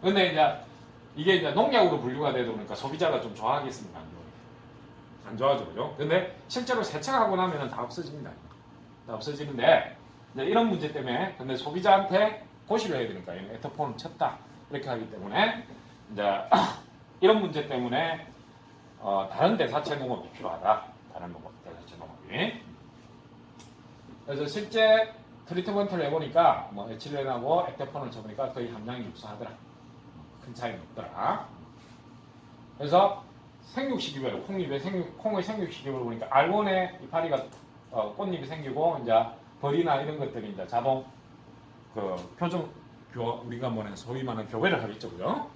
근데 이제 이게 이제 농약으로 분류가 되다 보니까 소비자가 좀 좋아하겠습니까? 안 좋아하죠, 그죠? 근데 실제로 세척하고 나면은 다 없어집니다. 다 없어지는데 이제 이런 문제 때문에 근데 소비자한테 고시를 해야 되니까 에터폰을 쳤다 이렇게 하기 때문에 이제 이런 문제 때문에 다른 대사체 농업이 필요하다. 다른 대사체 농업이. 그래서 실제 트리트먼트를 해보니까 뭐 에틸렌하고 에테폰을 쳐보니까 거의 함량이 유사하더라. 큰 차이는 없더라. 그래서 생육시기별, 콩의 생육시기별을 보니까 R1에 이파리가 꽃잎이 생기고 이제 벌이나 이런 것들이 이제 자동 그 표정 우리가 뭐냐 소위 말하는 교배를 하겠죠, 그죠?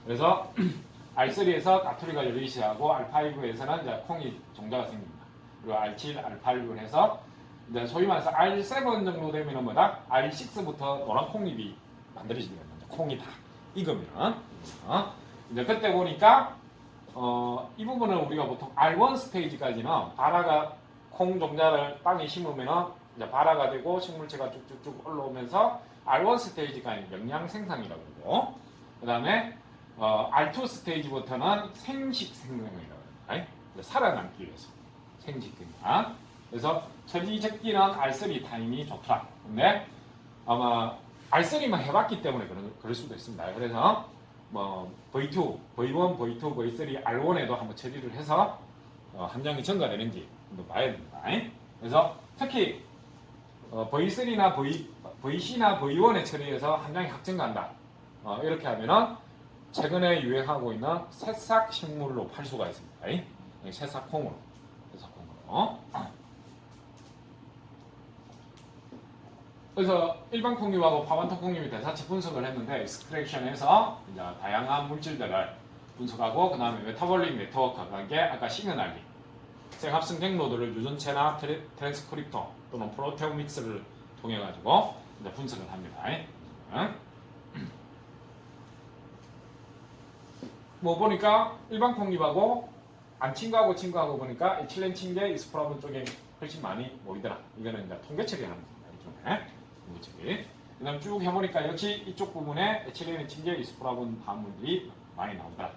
그래서 R3에서 까투리가 열리기 시작하고 R5에서는 이제 콩이 종자가 생깁니다. 그리고 R7, R8을 해서 이제 소위 말해서 R7 정도 되면은 뭐다? R6부터 노란 콩잎이 만들어지게 됩니다. 콩이 다 익으면 이제 그때 보니까 이 부분을 우리가 보통 R1 스테이지까지는 바라가 콩 종자를 땅에 심으면은 이제 바라가 되고 식물체가 쭉쭉쭉 올라오면서 R1 스테이지까지 영양 생산이라고 그러고 그 다음에 R2 스테이지부터는 생식 생성이라고 해요. 살아남기 위해서 생식입니다. 그래서 처리적기는 R3 타임이 좋더라. 근데 아마 R3만 해봤기 때문에 그럴 수도 있습니다. 그래서 뭐 V2, V1, V2, V3, R1에도 한번 처리를 해서 함량이 증가되는지 한번 봐야 됩니다. 그래서 특히 V3나 VC나 V1에 처리해서 함량이 확증간다. 이렇게 하면은 최근에 유행하고 있는 새싹 식물로 팔 수가 있습니다. 새싹콩으로. 그래서 일반 콩잎하고 파반토 콩잎이 대사체 분석을 했는데 익스트랙션에서 이제 다양한 물질들을 분석하고 그 다음에 메타볼릭 네트워크와 관계 아까 시그널링 생합성 경로들을 유전체나 트랜스크립터 또는 프로테오믹스를 통해 가지고 이제 분석을 합니다. 뭐 보니까 일반 콩잎하고 안 친구하고 친구하고 보니까 에틸렌 친계 이스프라본 쪽에 훨씬 많이 모이더라. 이거는 이제 통계 처리하는 겁니다. 이쪽에. 그 다음 쭉 해보니까 역시 이쪽 부분에 에틸렌 친계 이스프라본 화합물들이 많이 나오더라.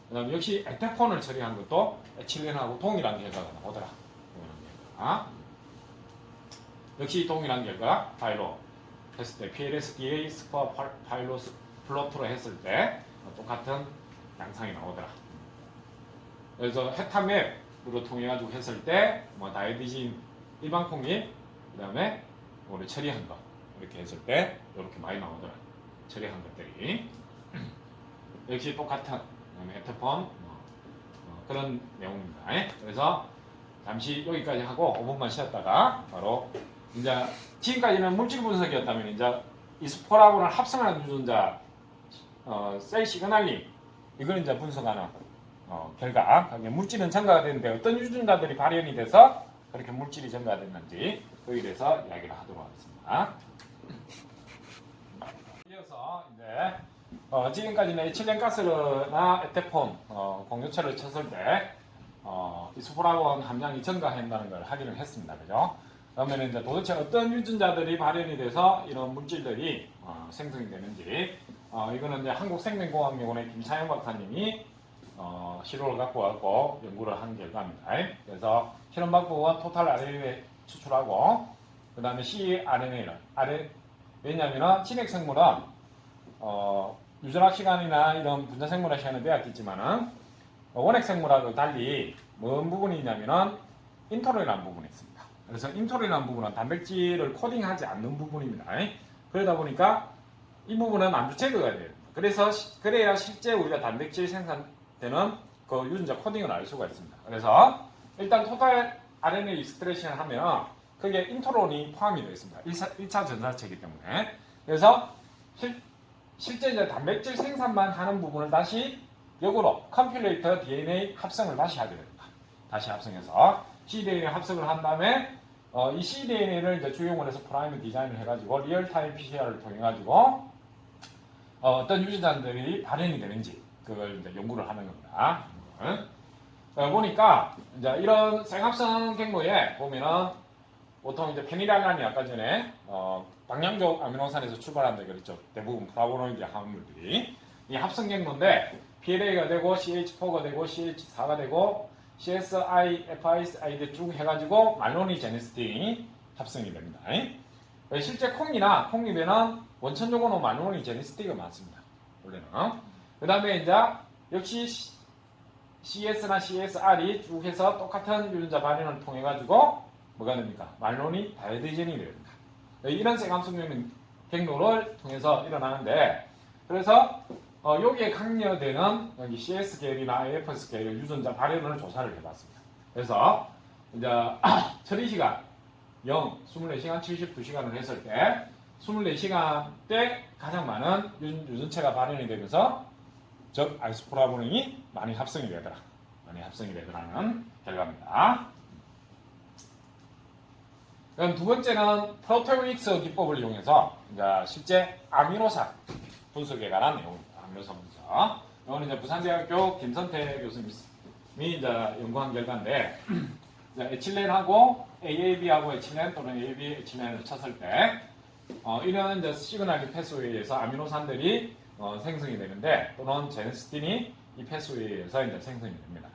그 다음 역시 에테폰을 처리한 것도 에틸렌하고 동일한 결과가 나오더라. 역시 동일한 결과 파일로 했을 때 PLSDA 스코어 파일로 플로트로 했을 때 똑같은 양상이 나오더라. 그래서 헤타맵으로 통해 가지고 했을 때 뭐 다이디진 일반 콩잎 그 다음에 우리 처리한 거 이렇게 했을 때 이렇게 많이 나오더라. 처리한 것들이 역시 똑같은 에테폰 그런 내용입니다. 그래서 잠시 여기까지 하고 5분만 쉬었다가 바로 이제 지금까지는 물질 분석이었다면 이제 이스포라본을 합성하는 유전자 셀 시그널링 이걸 이제 분석하는 결과 물질은 증가가 되는데 어떤 유전자들이 발현이 돼서 그렇게 물질이 증가됐는지 그에 대해서 이야기를 하도록 하겠습니다. 이어서 이제 지금까지는 에틸렌 가스나 에테폰 공유체를 쳤을 때 이스포라본 함량이 증가한다는 걸 확인을 했습니다. 그죠? 그러면 이제 도대체 어떤 유전자들이 발현이 돼서 이런 물질들이 생성이 되는지 이거는 이제 한국생명공학연구원의 김차영 박사님이 실험을 갖고 와서 연구를 한 결과입니다. 그래서 실험 방법은 토탈 RNA 추출하고 그 다음에 cRNA를 왜냐하면 진핵생물은 유전학 시간이나 이런 분자생물학 시간에 배웠겠지만은 원핵생물하고 달리 뭔 부분이 있냐면은 인트론이라는 부분이 있습니다. 그래서 인트론이라는 부분은 단백질을 코딩하지 않는 부분입니다. 그러다 보니까 이 부분은 안주 제거가 돼요. 그래서 그래야 실제 우리가 단백질 생산되는 그 유전자 코딩을 알 수가 있습니다. 그래서 일단 토탈 RNA 익스트랙션을 하면 그게 인트론이 포함이 되어 있습니다. 1차 전사체이기 때문에. 그래서 실제 이제 단백질 생산만 하는 부분을 다시 역으로 컴필레이터 DNA 합성을 다시 하게 됩니다. 다시 합성해서 cDNA 합성을 한 다음에 이 cDNA를 이제 주용을 해서 프라임 디자인을 해가지고 리얼타임 PCR을 통해 가지고 어떤 유전자들이 발현이 되는지 그걸 이제 연구를 하는 겁니다. 보니까 이제 이런 생합성 경로에 보면은 보통 이제 페니랄란이 아까 전에 방향적 아미노산에서 출발한다 그랬죠. 대부분 플라보노이드 화합물들이 이 합성 경로인데 PLA가 되고 CH4가 되고 CH4가 되고 CSI, FID 쭉 해가지고 말로니 제네스틴이 합성이 됩니다. 실제 콩이나 콩잎에는 원천적으로 말로니 제네스틴이 많습니다. 원래는. 그 다음에 이제 역시 CS나 CSR이 쭉 해서 똑같은 유전자 발현을 통해 가지고 뭐가 됩니까? 말로니 다이어디젠이 됩니다. 이런 생합성 경로를 통해서 일어나는데 그래서 여기에 강요되는 여기 CS 계열이나 AFS 계열 유전자 발현을 조사를 해봤습니다. 그래서 이제 처리 시간 0, 24시간, 72시간을 했을 때 24시간 때 가장 많은 유전체가 발현이 되면서 즉 아이소프라보닌이 많이 합성이 되더라는 결과입니다. 그럼 두 번째는 프로테오믹스 기법을 이용해서 이제 실제 아미노산 분석에 관한 내용입니다. 아미노산 분석. 이거는 이제 부산대학교 김선태 교수님이 이제 연구한 결과인데 에틸렌하고 AAB하고 에틸렌 또는 AAB 에틸렌을 쳤을 때 이런 이제 시그널링 패스웨이에 의해서 아미노산들이 생성이 되는데 또는 제네스틴이 이 패스웨이에 의해서 이제 생성이 됩니다.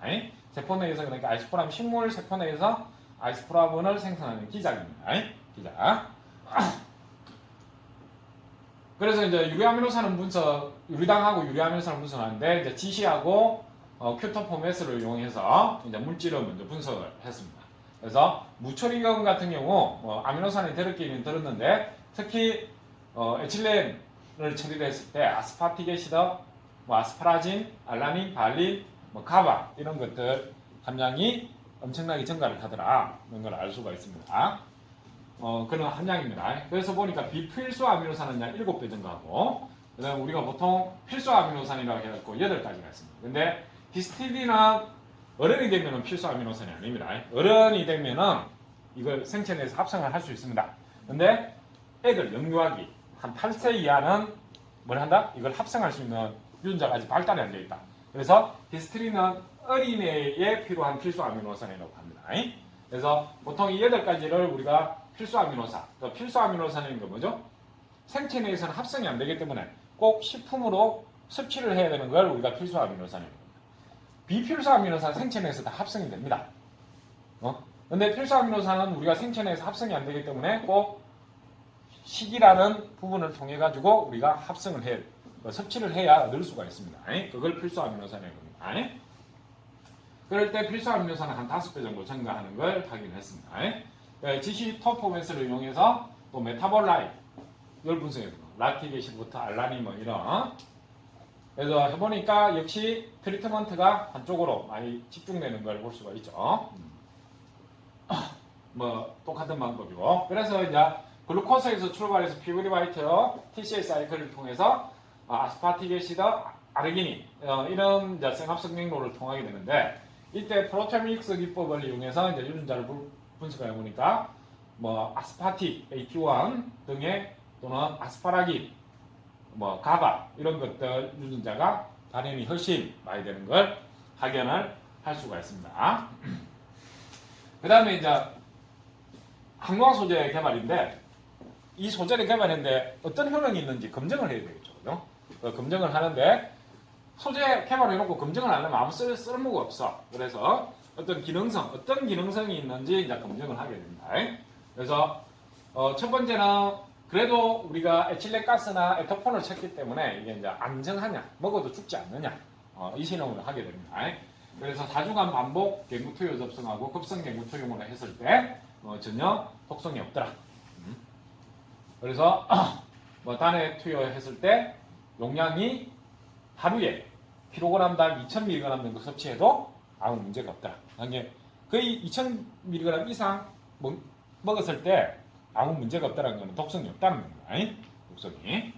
세포 내에서 그러니까 아이소프라본 식물 세포 내에서 아이소프라본을 생성하는 기작입니다. 기작. 그래서 이제 유리아미노산은 분석, 유리당하고 유리아미노산을 분석하는데 이제 GC하고 큐터 포맷을 이용해서 이제 물질을 먼저 분석을 했습니다. 그래서 무처리경 같은 경우 아미노산이 들었기는 들었는데 특히 에틸렌을 처리를 했을 때 아스파티게시드, 아스파라진, 알라닌, 발린, 가바 이런 것들 함량이 엄청나게 증가를 하더라는 걸 알 수가 있습니다. 그런 함량입니다. 그래서 보니까 비필수 아미노산은 약 7배 증가하고 그다음에 우리가 보통 필수 아미노산이라고 해갖고 8가지가 있습니다. 근데 히스티딘은 어른이 되면은 필수 아미노산이 아닙니다. 어른이 되면은 이걸 생체 내에서 합성을 할 수 있습니다. 근데 애들 영유아기 한 8세 이하는 뭘 한다? 이걸 합성할 수 있는 유전자가 아직 발달이 안 되어 있다. 그래서 히스티딘은 어린애에 필요한 필수 아미노산이라고 합니다. 그래서 보통 이 8가지를 우리가 필수 아미노산, 필수 아미노산인 거 뭐죠? 생체 내에서는 합성이 안 되기 때문에 꼭 식품으로 섭취를 해야 되는 걸 우리가 필수 아미노산입니다. 비필수 아미노산 생체 내에서 다 합성이 됩니다. 근데 필수 아미노산은 우리가 생체 내에서 합성이 안 되기 때문에 꼭 식이라는 부분을 통해 가지고 우리가 합성을 해 섭취를 해야 얻을 수가 있습니다. 그걸 필수 아미노산이라고 합니다. 그럴 때 필수 아미노산은 한 5배 정도 증가하는 걸 확인했습니다. GC 토포맷을 이용해서 또 메타볼라이트 이걸 분석했습니다. 락티게시부터 알라닌 이런. 그래서 해보니까 역시 트리트먼트가 한쪽으로 많이 집중되는 걸 볼 수가 있죠. 똑같은 방법이고. 그래서 이제 글루코스에서 출발해서 피브리바이트, TCA 사이클을 통해서 아스파티게시드, 아르기닌 이런 이제 생합성 경로를 통하게 되는데 이때 프로테오믹스 기법을 이용해서 이제 유전자를 분석해 보니까 아스파티, AT1 등의 또는 아스파라긴, 가바 이런 것들 유전자가 발현이 훨씬 많이 되는 걸 확인을 할 수가 있습니다. 그 다음에 이제 항노화 소재 개발인데 이 소재를 개발했는데 어떤 효능이 있는지 검증을 해야 되겠죠. 그죠? 검증을 하는데 소재 개발해놓고 검증을 안 하면 아무 쓸모가 없어. 그래서 어떤 기능성이 있는지 이제 검증을 하게 됩니다. 그래서 첫 번째는 그래도 우리가 에틸렌 가스나 에토폰을 쳤기 때문에 이게 이제 안정하냐, 먹어도 죽지 않느냐 이 실험을 하게 됩니다. 그래서 4주간 반복 갱구투여 접종하고 급성 갱구투용을 했을 때 전혀 독성이 없더라. 그래서 단에 투여했을 때 용량이 하루에 kg당 2000mg 정도 섭취해도 아무 문제가 없다. 이게 거의 2000mg 이상 먹었을 때 아무 문제가 없다는 것은 독성이 없다는 겁니다. 독성이.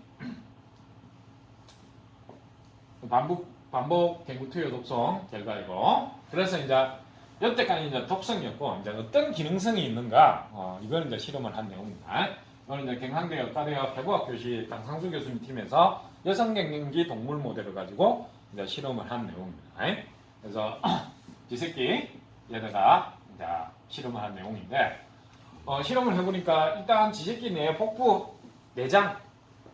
반복 갱구투여 독성 결과이고. 그래서 이제 여태까지 이제 독성이 없고 이제 어떤 기능성이 있는가 이걸 이제 실험을 한 내용입니다. 이거는 이제 경상대 의과대학 해부학교실 강상수 교수님 팀에서 여성갱년기 동물 모델을 가지고 이제 실험을 한 내용입니다. 그래서 지새끼에다가 이제 실험을 한 내용인데 실험을 해보니까 일단 지새끼 내 복부 내장,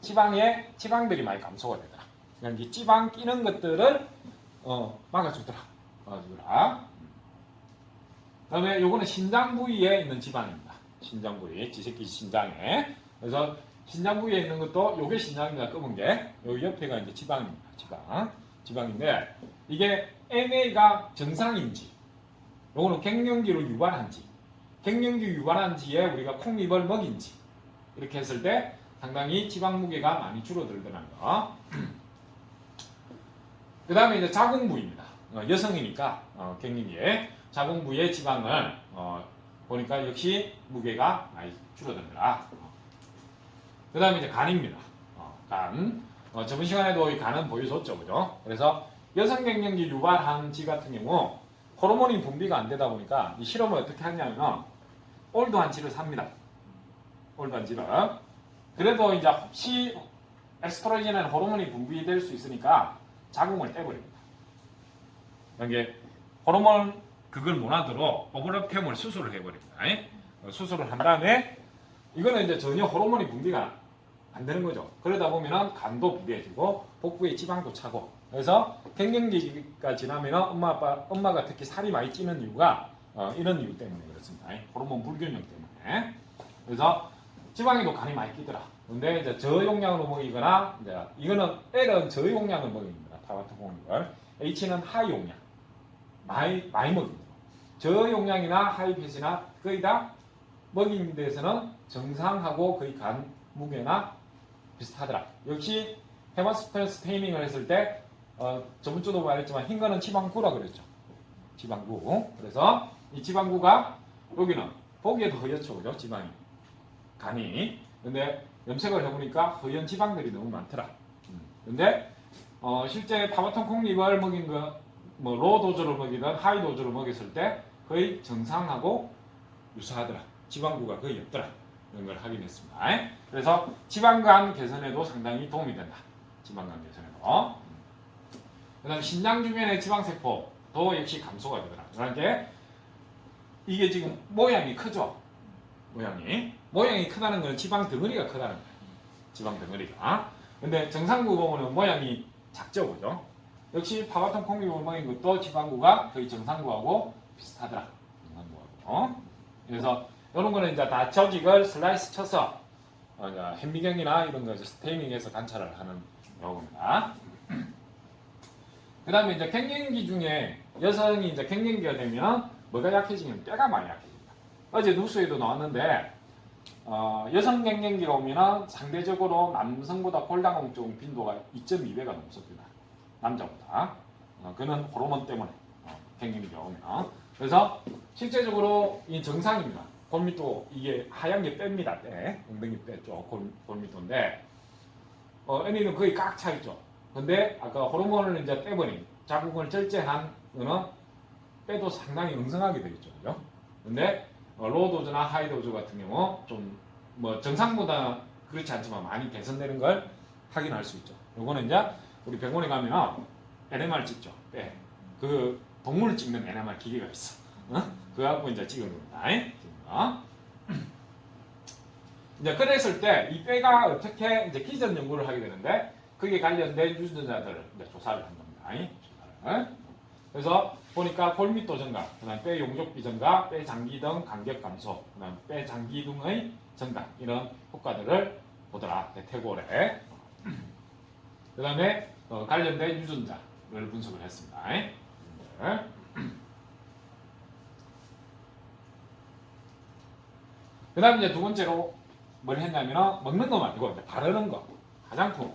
지방들이 많이 감소가 되더라. 그러니까 이 지방 끼는 것들을 막아주더라. 그다음에 요거는 신장 부위에 있는 지방입니다. 신장 부위, 지새끼 신장에. 그래서 신장 부위에 있는 것도 요게 신장입니다. 검은 게. 요 옆에가 이제 지방입니다. 지방인데 이게 MA가 정상인지, 요거는 갱년기로 유발한지, 갱년기 유발한지에 우리가 콩잎을 먹인지 이렇게 했을 때 상당히 지방 무게가 많이 줄어들더라는 거. 그 다음에 이제 자궁 부위입니다. 여성이니까 갱년기에 자궁 부위의 지방을 보니까 역시 무게가 많이 줄어들더라. 그 다음에 이제 간입니다. 간. 저번 시간에도 이 간은 보여줬죠, 그죠? 그래서 여성 갱년기 유발한 지 같은 경우 호르몬이 분비가 안 되다 보니까 이 실험을 어떻게 하냐면 올드한지를 삽니다. 올드한지를. 그래도 이제 혹시 에스트로겐이나 호르몬이 분비될 수 있으니까 자궁을 떼버립니다. 이게 호르몬 그걸 못 하도록 오버랩템을 수술을 해버립니다. 수술을 한 다음에 이거는 이제 전혀 호르몬이 분비가 안 되는 거죠. 그러다 보면은 간도 부비해지고 복부에 지방도 차고, 그래서 갱년기가 지나면은 엄마가 특히 살이 많이 찌는 이유가 이런 이유 때문에 그렇습니다. 호르몬 불균형 때문에. 그래서 지방에도 간이 많이 끼더라. 근데 이제 저용량으로 먹이거나, 이제 이거는 L은 저용량을 먹입니다. 타바토콩을. H는 하이용량. 많이 먹입니다. 저용량이나 하이팻이나 거의 다 먹이는 데서는 정상하고 거의 간 무게나 비슷하더라. 역시 헤마스펜 스테이닝을 했을 때 저번 주도 말했지만 흰 거는 지방구라 그랬죠. 지방구. 그래서 이 지방구가 여기는 보기에도 허옇죠, 그죠? 지방이, 간이. 근데 염색을 해보니까 허연 지방들이 너무 많더라. 근데 실제 타바톤 콩잎을 먹인 거, 뭐 로 도주를 먹이든 하이 도주를 먹였을 때 거의 정상하고 유사하더라. 지방구가 거의 없더라. 이런 걸 확인했습니다. 그래서 지방간 개선에도 상당히 도움이 된다. 지방간 개선에도. 그 다음 신장 주변의 지방세포도 역시 감소가 되더라. 그러니까 이게 지금 모양이 크죠? 모양이 크다는 건 지방 덩어리가 크다는 거예요. 지방 덩어리가. 근데 정상구 보면 모양이 작죠, 그죠? 역시 파바톤 콩잎을 먹인 것도 지방구가 거의 정상구하고 비슷하더라. 정상구하고. 그래서 이런 거는 이제 다 저직을 슬라이스 쳐서 현미경이나 이런 거 스테이닝해서 관찰을 하는 경우입니다. 그 다음에 이제 갱년기 중에 여성이 이제 갱년기가 되면 뭐가 약해지면 뼈가 많이 약해집니다. 어제 뉴스에도 나왔는데 여성 갱년기가 오면 상대적으로 남성보다 골다공증 빈도가 2.2배가 넘습니다. 남자보다. 그는 호르몬 때문에 갱년기가 오면. 그래서 실제적으로 이 정상입니다. 골밀도 이게 하얀 게 뺍니다. 때 엉덩이 빼 쪽 골밀도인데 애니는 거의 꽉 차 있죠. 근데 아까 호르몬을 이제 빼버린 자궁을 절제한 거는 빼도 상당히 엉성하게 되겠죠, 그죠? 근데 로우 도즈나 하이 도즈 같은 경우 좀 뭐 정상보다 그렇지 않지만 많이 개선되는 걸 확인할 수 있죠. 요거는 이제 우리 병원에 가면 NMR 찍죠. 빼. 그 동물 찍는 NMR 기계가 있어. 그거 갖고 이제 찍은 겁니다. 이제 그랬을 때 이 뼈가 어떻게 이제 기전 연구를 하게 되는데 그게 관련된 유전자들을 조사를 한 겁니다. 그래서 보니까 골밀도 증가, 그다음 뼈 용적비 증가, 뼈 장기 등 간격 감소, 그다음 뼈 장기 등의 증가 이런 효과들을 보더라. 대퇴골에. 그다음에 관련된 유전자를 분석을 했습니다. 그 다음에 이제 두 번째로 뭘 했냐면 먹는 거 말고 바르는 거, 화장품,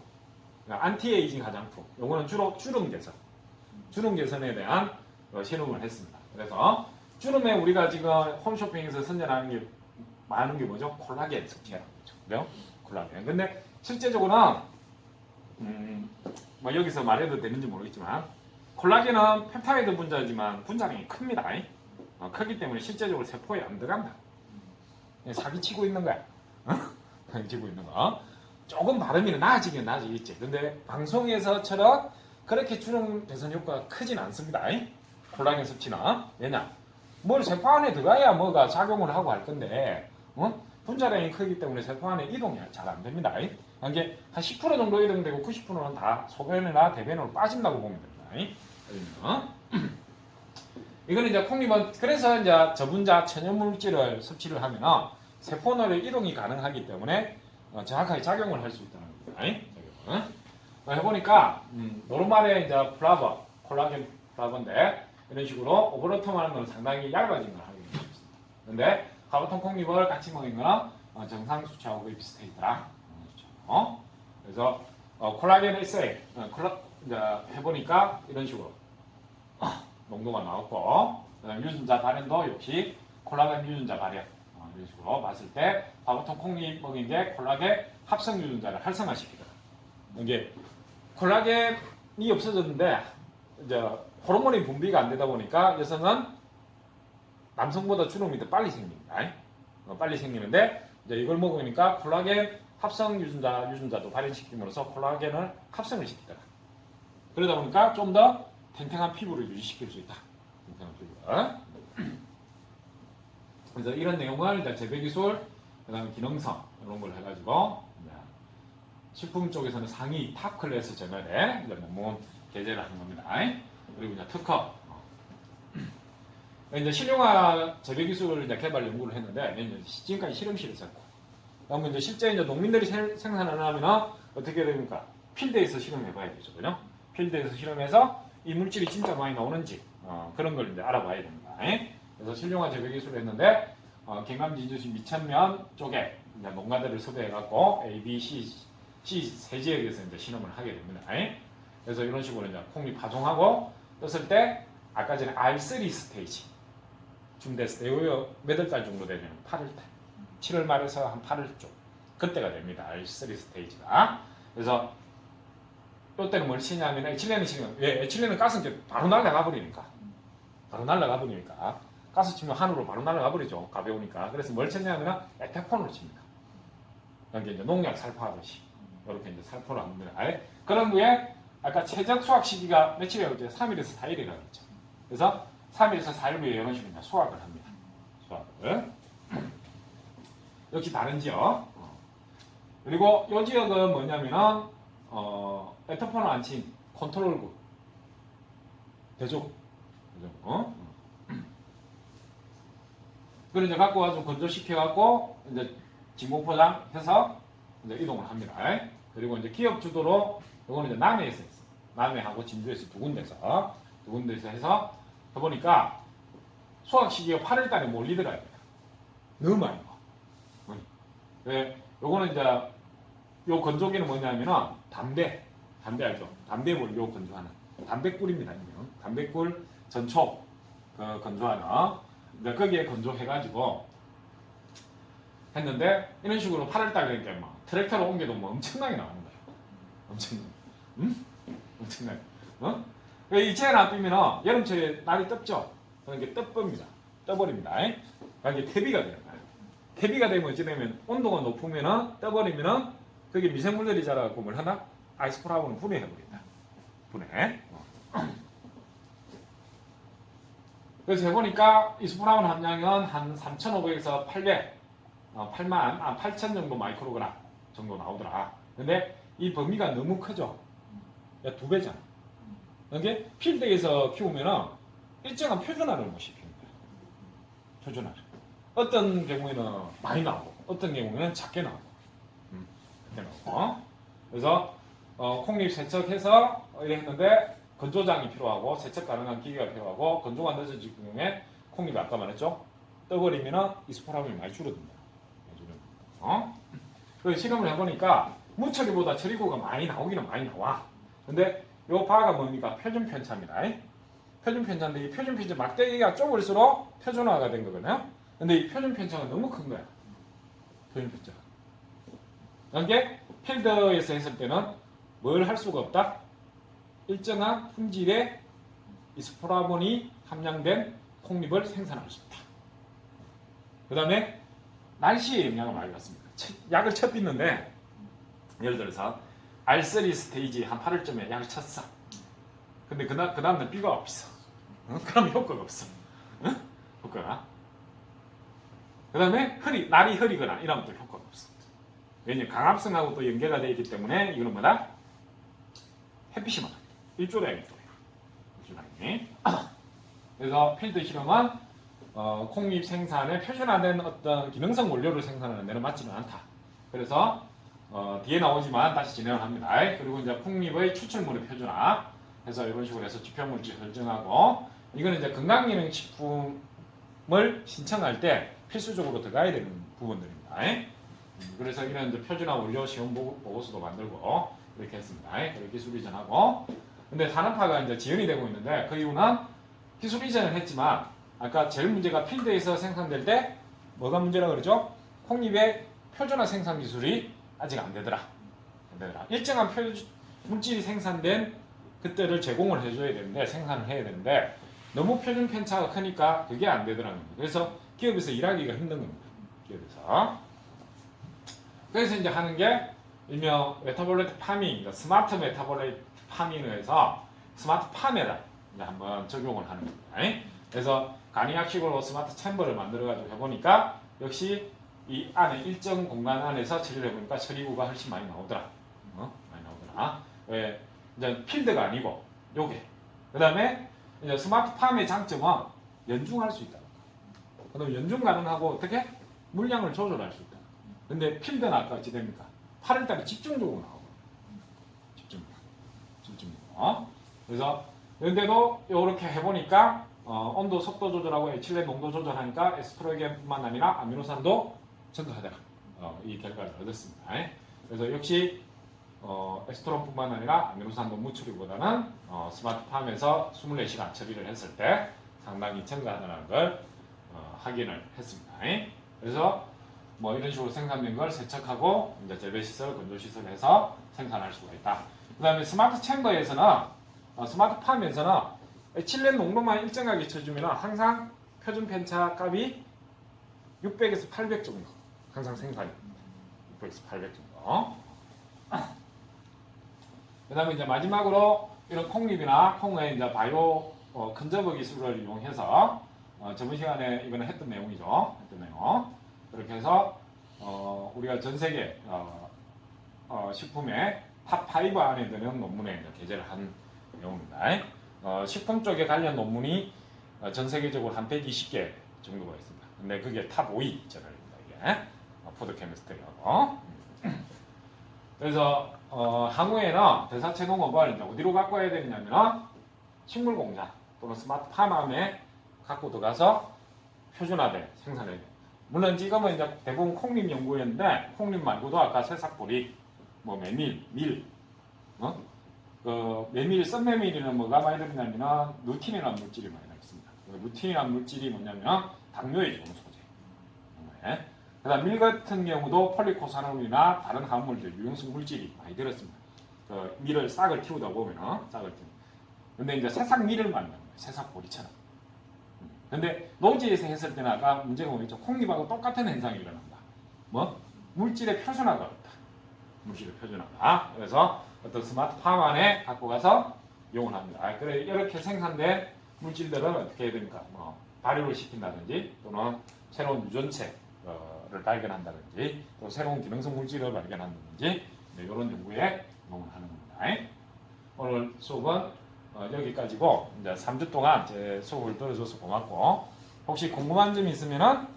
안티에이징 화장품. 요거는 주로 주름 개선에 대한 실험을 했습니다. 그래서 주름에 우리가 지금 홈쇼핑에서 선전하는 게 많은 게 뭐죠? 콜라겐 섭취라는 거죠. 그죠? 콜라겐. 근데 실제적으로는 뭐 여기서 말해도 되는지 모르겠지만 콜라겐은 펩타이드 분자지만 분자량이 큽니다. 크기 때문에 실제적으로 세포에 안 들어간다. 사기치고 있는 거야. 사기치고 있는 거. 조금 바르면 나아지긴 나아지겠지. 근데 방송에서처럼 그렇게 주름 개선 효과가 크진 않습니다. 콜라겐 섭취나. 왜냐? 뭘 세포 안에 들어가야 뭐가 작용을 하고 할 건데 분자량이 크기 때문에 세포 안에 이동이 잘 안 됩니다. 이게 한 10% 정도 이동되고 90%는 다 소변이나 대변으로 빠진다고 보면 됩니다. 이거는 이제 콩잎은 그래서 이제 저분자 천연물질을 섭취를 하면 세포 내로 이동이 가능하기 때문에 정확하게 작용을 할 수 있다는 겁니다. 해보니까 노르말의 이제 플라버, 콜라겐 플라버인데 이런 식으로 오버로텀하는 건 상당히 얇아진 걸 하게 되었습니다. 그런데 가보통 콩잎을 같이 먹는 거는 정상 수치하고 거의 비슷해있더라. 그래서 콜라겐 에세이 이제 해보니까 이런 식으로 농도가 나왔고, 그다음 유전자 발현도 역시 콜라겐 유전자 발현 이런 식으로 봤을 때 가보통 콩잎 먹인 게 콜라겐 합성 유전자를 활성화시키더라. 이게 콜라겐이 없어졌는데 이제 호르몬이 분비가 안 되다 보니까 여성은 남성보다 주름이 더 빨리 생깁니다. 빨리 생기는데 이제 이걸 먹으니까 콜라겐 합성 유전자도 발현시킴으로써 콜라겐을 합성을 시키더라. 그러다 보니까 좀 더 탱탱한 피부를 유지시킬 수 있다. 탱탱한 피부. 그래서 이런 내용을 이제 재배기술, 그다음에 기능성 이런 걸 해가지고 식품 쪽에서는 상위 탑 클래스 저널에 이제 논문 게재를 한 겁니다. 그리고 이제 특허. 이제 실용화 재배기술을 이제 개발 연구를 했는데 지금까지 실험실에서 했고, 그러면 이제 실제 이제 농민들이 생산을 하면 어떻게 됩니까? 필드에서 실험해봐야 되죠, 그죠? 필드에서 실험해서 이 물질이 진짜 많이 나오는지 그런 걸 이제 알아봐야 됩니다. 그래서 실용화 재배기술을 했는데 경남 진주시 미천면 쪽에 이제 농가들을 섭외해갖고 A, B, C 세 지역에서 이제 실험을 하게 됩니다. 그래서 이런 식으로 이제 콩잎 파종하고 떴을 때 아까 전에 R3 스테이지 준비됐을 때 몇월 달 정도 되면 8월 달, 7월 말에서 한 8월 쪽 그때가 됩니다. R3 스테이지가. 그래서 이때는 뭘 치냐면 에틸렌을 치면 에틸렌은 가스는 이제 바로 날아가 버리니까 가스 치면 하늘로 바로 날아가 버리죠. 가벼우니까. 그래서 뭘 쳤냐면 에테폰으로 칩니다. 이게 이제 농약 살포하듯이 이렇게 이제 살포를 합니다. 그런 후에 아까 최적 수확 시기가 며칠이라고 했죠? 3일에서 4일이라고 했죠. 그래서 3일에서 4일 후에 이런 식으로 수확을 합니다. 수확을. 역시 다른 지역. 그리고 이 지역은 뭐냐면은 에터폰을 안 친 컨트롤국 대조. 그걸 이제 갖고 와서 건조시켜갖고 이제 진공포장해서 이제 이동을 합니다. 그리고 이제 기업 주도로 이거는 이제 남해에서 했어요. 남해하고 진주에서 두 군데서 해서 해보니까 수확 시기가 8월 달에 몰리더라고요. 너무 많이 와. 요거는 이제 요 건조기는 뭐냐면은 담배 알죠? 담배물 요 건조하는 담배꿀입니다. 담배꿀 전초 건조하는 이제 거기에 건조해가지고 했는데 이런 식으로 8월 달에 이렇게 막 트랙터로 옮겨도 뭐 엄청나게 나오는 거예요. 엄청나게. 이체에 놔두면 여름철에 날이 덥죠. 그러니까 떠버립니다. 그게 퇴비가 돼요. 퇴비가 되면 어찌 되면 온도가 높으면 떠버리면 그게 미생물들이 자라고 뭘 하나? 아이스프라운을 분해해버린다. 분해. 그래서 해보니까 이스프라운 함량은 한 3,500에서 8,000 정도 마이크로그램 정도 나오더라. 근데 이 범위가 너무 크죠? 야, 2배잖아. 이게 필드에서 키우면 일정한 표준화를 못 시키는 거야. 표준화를. 어떤 경우에는 많이 나오고, 어떤 경우에는 작게 나오고. 작게 나오고. 그래서 콩잎 세척해서 이래 했는데 건조장이 필요하고 세척 가능한 기계가 필요하고 건조가 늦어질 경우에 콩잎이 아까 말했죠? 떠버리면 이스포람이 많이 줄어든다. 그래서 실험을 해보니까 무처리보다 처리고가 많이 나오기는 많이 나와. 근데 요 바가 뭡니까? 표준 편차입니다. 표준 편차인데 이 표준 편차 막대기가 좁을수록 표준화가 된 거거든요. 근데 이 표준 편차가 너무 큰 거야. 표준 편차가. 이게 필드에서 했을 때는 뭘 할 수가 없다? 일정한 품질의 이스포라본이 함량된 콩잎을 생산할 수 있다. 그 다음에 날씨의 영향을 많이 받습니다. 약을 쳤빗는데 예를 들어서 R3 스테이지 한 8월쯤에 약을 쳤어. 근데 그 다음날 비가 없어. 그럼 효과가 없어. 효과가. 그 다음에 날이 흐리거나 이러면 또 효과가 없어. 왜냐면 강압성하고 또 연계가 되어 있기 때문에 이거는 뭐다? 햇빛이 많아. 일조량이 일조량이. 그래서 필드 실험은 콩잎 생산에 표준화된 어떤 기능성 원료를 생산하는 데는 맞지는 않다. 그래서 뒤에 나오지만 다시 진행을 합니다. 그리고 이제 콩잎의 추출물의 표준화 해서 이런 식으로 해서 지표물질 설정하고 이거는 이제 건강기능식품을 신청할 때 필수적으로 들어가야 되는 부분들입니다. 그래서 이런 이제 표준화 원료 시험 보고서도 만들고 이렇게 했습니다. 그리고 기술 이전하고 근데 산업화가 이제 지연이 되고 있는데 그 이유는 기술 이전은 했지만 아까 제일 문제가 필드에서 생산될 때 뭐가 문제라 그러죠? 콩잎의 표준화 생산 기술이 아직 안 되더라. 일정한 물질이 생산된 그때를 제공을 해줘야 되는데 생산을 해야 되는데 너무 표준 편차가 크니까 그게 안 되더라는 거예요. 그래서 기업에서 일하기가 힘든 겁니다. 기업에서. 그래서 이제 하는 게 일명 메타볼레이트 파밍, 스마트 메타볼레이트 파밍을 해서 스마트 팜에다 이제 한번 적용을 하는 겁니다. 그래서 간이학식으로 스마트 챔버를 만들어가지고 해보니까 역시 이 안에 일정 공간 안에서 처리를 해보니까 처리구가 훨씬 많이 나오더라. 많이 나오더라. 왜 이제 필드가 아니고 요게. 그 다음에 이제 스마트 팜의 장점은 연중할 수 있다. 그다음 연중 가능하고 어떻게 물량을 조절할 수 있다. 근데 필드는 아까 어찌 됩니까? 8월달에 집중적으로 나오고 집중적으로. 그래서 그런데도 이렇게 해보니까 온도, 속도 조절하고 에틸렌 농도 조절하니까 에스트로겐뿐만 아니라 아미노산도 증가하더라. 이 결과를 얻었습니다. 그래서 역시 에스트론뿐만 아니라 아미노산 논문 처리보다는 스마트팜에서 24시간 처리를 했을 때 상당히 증가하다는 걸 확인을 했습니다. 그래서 뭐 이런 식으로 생산된 걸 세척하고 이제 재배시설, 건조시설해서 생산할 수가 있다. 그 다음에 스마트 챔버에서는 스마트팜에서는 에틸렌 농도만 일정하게 쳐주면 항상 표준 편차 값이 600에서 800 정도 항상 생산이 됩니다. 600에서 800 정도. 그 다음에 이제 마지막으로 이런 콩잎이나 콩의 이제 바이오 컨저버 기술을 이용해서 저번 시간에 이거는 했던 내용이죠. 했던 내용. 그렇게 해서 우리가 전 세계 식품의 탑5 안에 드는 논문에 이제 게재를 한 내용입니다. 식품 쪽에 관련 논문이 전 세계적으로 한 120개 정도가 있습니다. 근데 그게 탑5위 저널입니다. 이게 푸드 케미스트리하고. 그래서 향후에는 대사체 농업을 어디로 갖고 와야 되느냐면 식물 공장 또는 스마트 팜에 갖고 들어가서 표준화된 생산해야 돼요. 물론 지금은 이제 대부분 콩잎 연구였는데 콩잎 말고도 아까 새싹보리, 뭐 메밀, 밀, 그 메밀, 썬메밀에는 뭐가 많이 들어있냐면 루틴이라는 물질이 많이 들어있습니다. 루틴이라는 물질이 뭐냐면 당뇨에 좋은 소재. 그다음 밀 같은 경우도 폴리코사놀이나 다른 화합물질, 유용성 물질이 많이 들었습니다. 그 밀을 싹을 키우다 보면 싹을 키우. 근데 이제 새싹 밀을 만드는 거예요. 새싹 보리처럼. 근데 노지에서 했을 때는 아까 문제가 뭐였죠? 콩잎하고 똑같은 현상이 일어난다. 뭐 물질의 표준화가 없다. 물질의 표준화가. 그래서 어떤 스마트팜 안에 갖고 가서 이용을 합니다. 그래 이렇게 생산된 물질들은 어떻게 해야 됩니까? 뭐 발효를 시킨다든지 또는 새로운 유전체 를 발견한다든지 또 새로운 기능성 물질을 발견한다든지 이런 연구에 이용을 하는 겁니다. 오늘 수업은 여기까지고 이제 3주 동안 제 수업을 들어줘서 고맙고 혹시 궁금한 점이 있으면은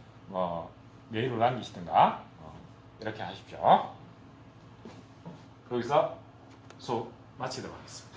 메일을 남기시든가 이렇게 하십시오. 여기서 수업 마치도록 하겠습니다.